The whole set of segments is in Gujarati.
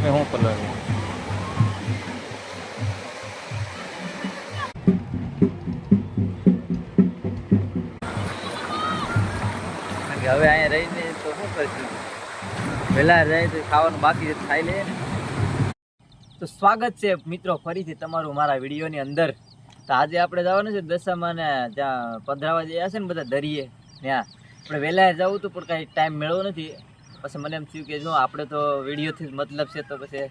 તમે શું કલર હવે અહીંયા રહીને તો શું કરશું, વહેલા જાય તો ખાવાનું બાકી ખાઈ લે ને. તો સ્વાગત છે મિત્રો ફરીથી તમારું મારા વિડીયોની અંદર. તો આજે આપણે જવાનું છે દશામાં ને ત્યાં પધરાવા જયા છે ને બધા દરિયે, ત્યાં આપણે વહેલા જવું હતું પણ કાંઈ ટાઈમ મેળવો નથી. પછી મને એમ થયું કે જો આપણે તો વિડીયોથી જ મતલબ છે, તો પછી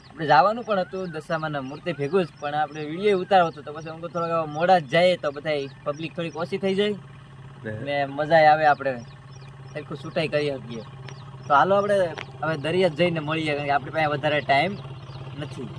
આપણે જવાનું પણ હતું દશામાં મૂર્તિ ભેગું જ, પણ આપણે વિડીયો ઉતારવો હતો. તો પછી અમુક થોડાક મોડા જ જાય તો બધા પબ્લિક થોડીક ઓછી થઈ જાય ને મજા આવે, આપણે સરખું છૂટાઈ કરી શકીએ. તો હાલો આપણે હવે દરિયા જઈને મળીએ, કારણ કે આપણી પાસે વધારે ટાઈમ નથી.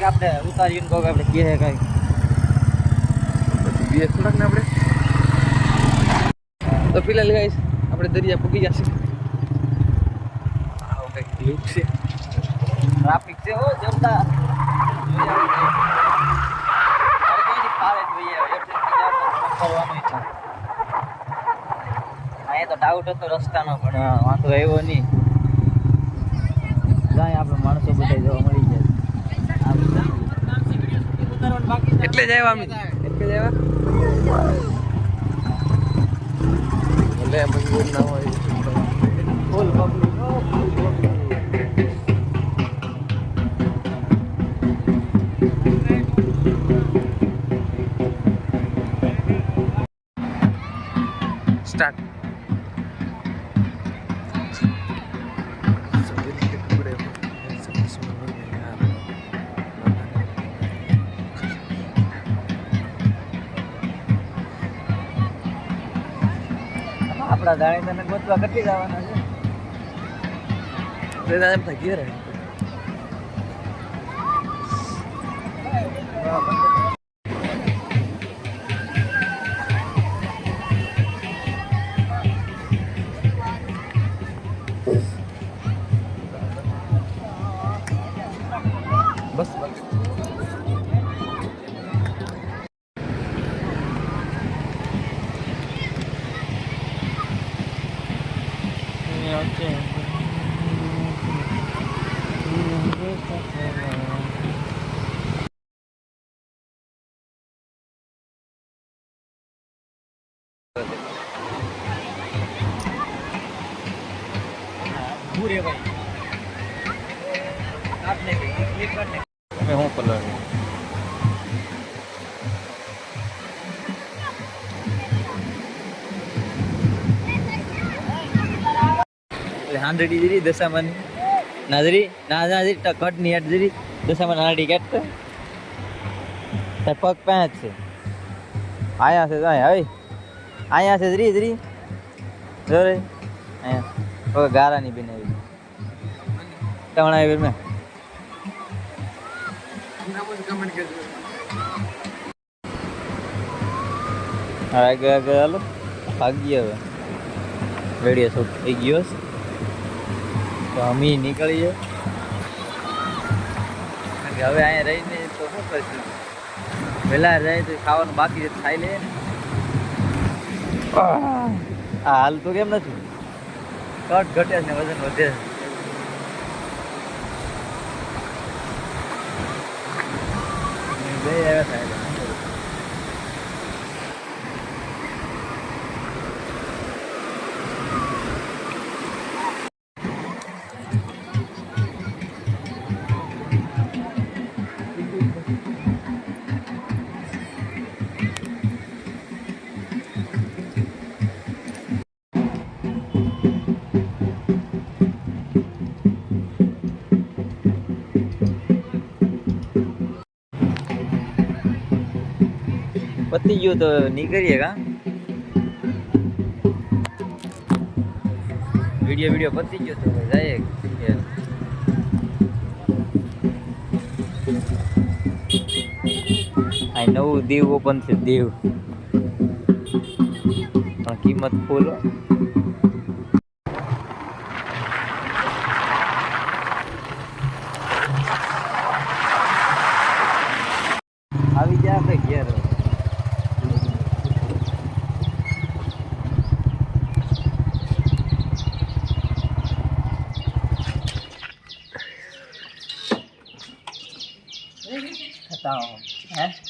આપણે ઉતારીને કહો આપણે કહે કઈ બે થોડાક ને આપણે તો ફિલહાલ ગાઈસ આપણે દરિયા પૂગી જશે. આવો કઈક લુક છે, ટ્રાફિક છે હો જમતા અહીંયા તો ડાઉટ હતો રસ્તાનો, પણ વાંધો આવ્યો નહીં. જાય આપણે માણસો બધા જોવા મળી જાય એટલે જ આવ્યા અમે, એટલે જ આવ્યા એટલે મજબૂર ના હોય ફૂલ પબ્લિક. સ્ટાર્ટ આપણા જાણે તને ગોતવા કટી જવાના છે, એમ થાય ઘેર બસ પૂરે ભાઈ કાટને ક્લિક કરને તમે હું કલર હાંડડી જરી દશામાં નાજરી નાજરી કટ ની હેટ જરી દશામાં હાંડી કેટ તો પગ પાંચ છે આયા છે જાય હવે આયા છે જરી જરી જોરે આયા ઓ ગારા ની બનાવી તવણા આવી મે કમેન્ટ કરજો. આગળ આગળ હાલો ભાગીએ હવે રેડિયો શૂટ થઈ ગયો છે તો અમે નીકળીએ, હવે અહીંયા રહીને તો શું કરશું, વહેલા જાય તો ખાવાનું બાકી છે ખાઈ લે ને. આ હાલ તો કેમ નથી કટ ઘટે છે ને વજન વધે છે. બે આવ્યા થાય પતી ગયું તો નીકળીએ કા વિડીયો પતી ગયો તો જઈએ આ નવું દીવ ઓપન છે દીવ પણ કિંમત ફૂલ આવી જાય આપણે ઘેર હે